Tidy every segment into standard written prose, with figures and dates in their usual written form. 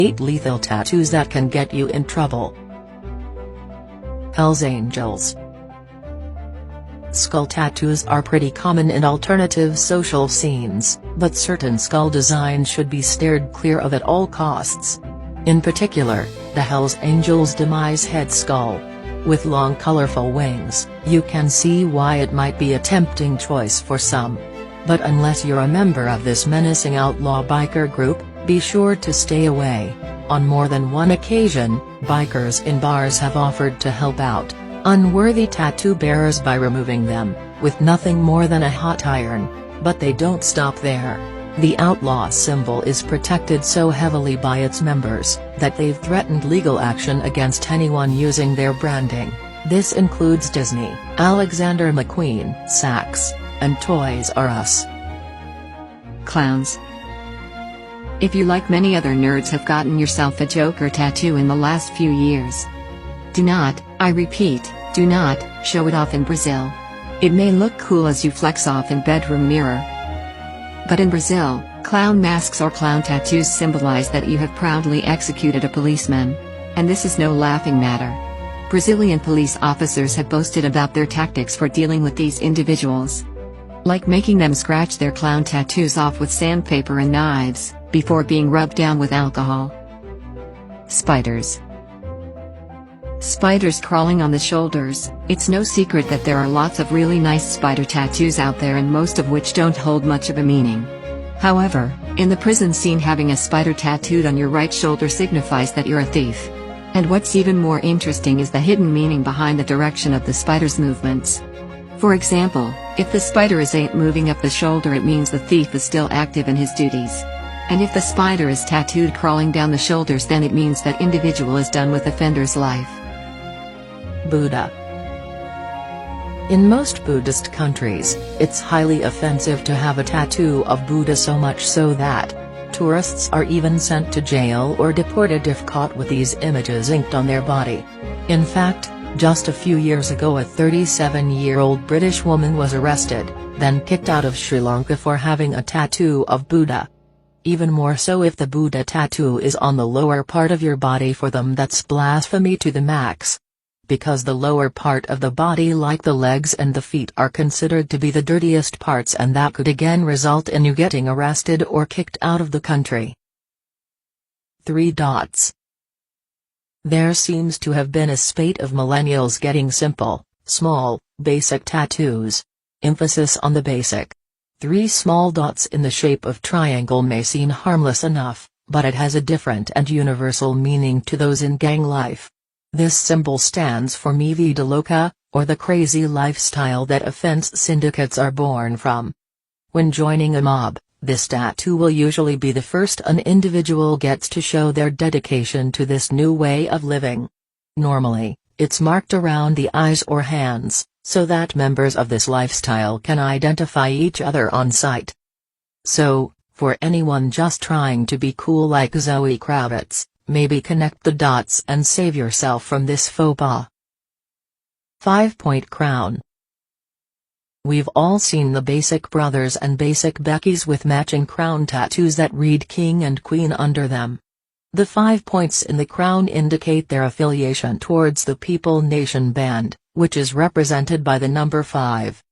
8 lethal tattoos that can get you in trouble. Hell's Angels. Skull tattoos are pretty common in alternative social scenes, but certain skull designs should be steered clear of at all costs. In particular, the Hell's Angels' demise head skull. With long colorful wings, you can see why it might be a tempting choice for some. But unless you're a member of this menacing outlaw biker group, be sure to stay away. On more than one occasion, bikers in bars have offered to help out unworthy tattoo bearers by removing them, with nothing more than a hot iron. But they don't stop there. The outlaw symbol is protected so heavily by its members, that they've threatened legal action against anyone using their branding. This includes Disney, Alexander McQueen, Saks, and Toys R Us. Clowns. If you, like many other nerds, have gotten yourself a Joker tattoo in the last few years, do not, I repeat, do not, show it off in Brazil. It may look cool as you flex off in bedroom mirror. But in Brazil, clown masks or clown tattoos symbolize that you have proudly executed a policeman. And this is no laughing matter. Brazilian police officers have boasted about their tactics for dealing with these individuals. Like making them scratch their clown tattoos off with sandpaper and knives, before being rubbed down with alcohol. Spiders. Spiders crawling on the shoulders. It's no secret that there are lots of really nice spider tattoos out there, and most of which don't hold much of a meaning. However, in the prison scene, having a spider tattooed on your right shoulder signifies that you're a thief. And what's even more interesting is the hidden meaning behind the direction of the spider's movements. For example, if the spider ain't moving up the shoulder, it means the thief is still active in his duties. And if the spider is tattooed crawling down the shoulders, then it means that individual is done with offender's life. Buddha. In most Buddhist countries, it's highly offensive to have a tattoo of Buddha, so much so that tourists are even sent to jail or deported if caught with these images inked on their body. In fact, just a few years ago, a 37-year-old British woman was arrested, then kicked out of Sri Lanka for having a tattoo of Buddha. Even more so if the Buddha tattoo is on the lower part of your body. For them, that's blasphemy to the max. Because the lower part of the body, like the legs and the feet, are considered to be the dirtiest parts, and that could again result in you getting arrested or kicked out of the country. 3 dots. There seems to have been a spate of millennials getting simple, small, basic tattoos. Emphasis on the basic. 3 small dots in the shape of triangle may seem harmless enough, but it has a different and universal meaning to those in gang life. This symbol stands for Mi Vida Loca, or the crazy lifestyle that offense syndicates are born from. When joining a mob, this tattoo will usually be the first an individual gets to show their dedication to this new way of living. Normally, it's marked around the eyes or hands, so that members of this lifestyle can identify each other on sight. So, for anyone just trying to be cool like Zoe Kravitz, maybe connect the dots and save yourself from this faux pas. 5-point crown. We've all seen the Basic Brothers and Basic Beckys with matching crown tattoos that read King and Queen under them. The 5 points in the crown indicate their affiliation towards the People Nation Band, which is represented by the number 5.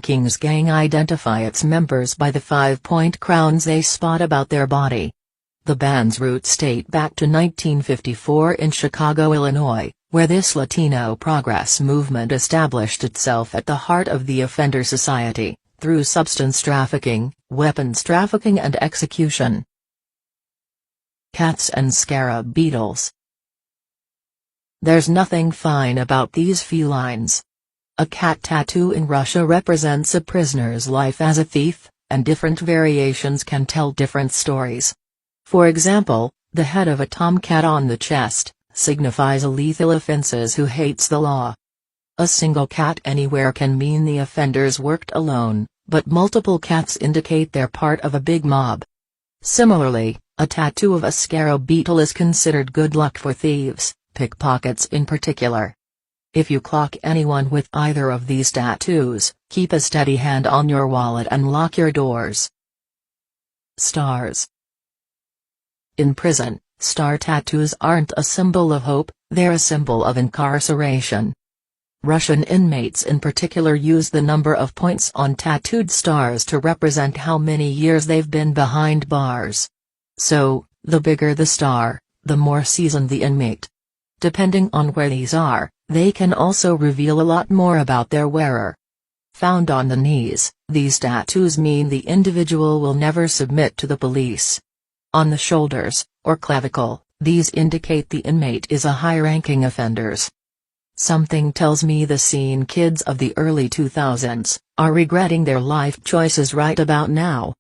King's Gang identify its members by the 5-point crowns they spot about their body. The band's roots date back to 1954 in Chicago, Illinois, where this Latino progress movement established itself at the heart of the offender society, through substance trafficking, weapons trafficking and execution. Cats and scarab beetles. There's nothing fine about these felines. A cat tattoo in Russia represents a prisoner's life as a thief, and different variations can tell different stories. For example, the head of a tomcat on the chest signifies a lethal offenses who hates the law. A single cat anywhere can mean the offenders worked alone, but multiple cats indicate they're part of a big mob. Similarly, a tattoo of a scarab beetle is considered good luck for thieves, pickpockets in particular. If you clock anyone with either of these tattoos, keep a steady hand on your wallet and lock your doors. Stars. In prison, Star tattoos aren't a symbol of hope, they're a symbol of incarceration. Russian inmates in particular use the number of points on tattooed stars to represent how many years they've been behind bars. So, the bigger the star, the more seasoned the inmate. Depending on where these are, they can also reveal a lot more about their wearer. Found on the knees, these tattoos mean the individual will never submit to the police. On the shoulders, or clavicle, these indicate the inmate is a high-ranking offender. Something tells me the scene kids of the early 2000s are regretting their life choices right about now.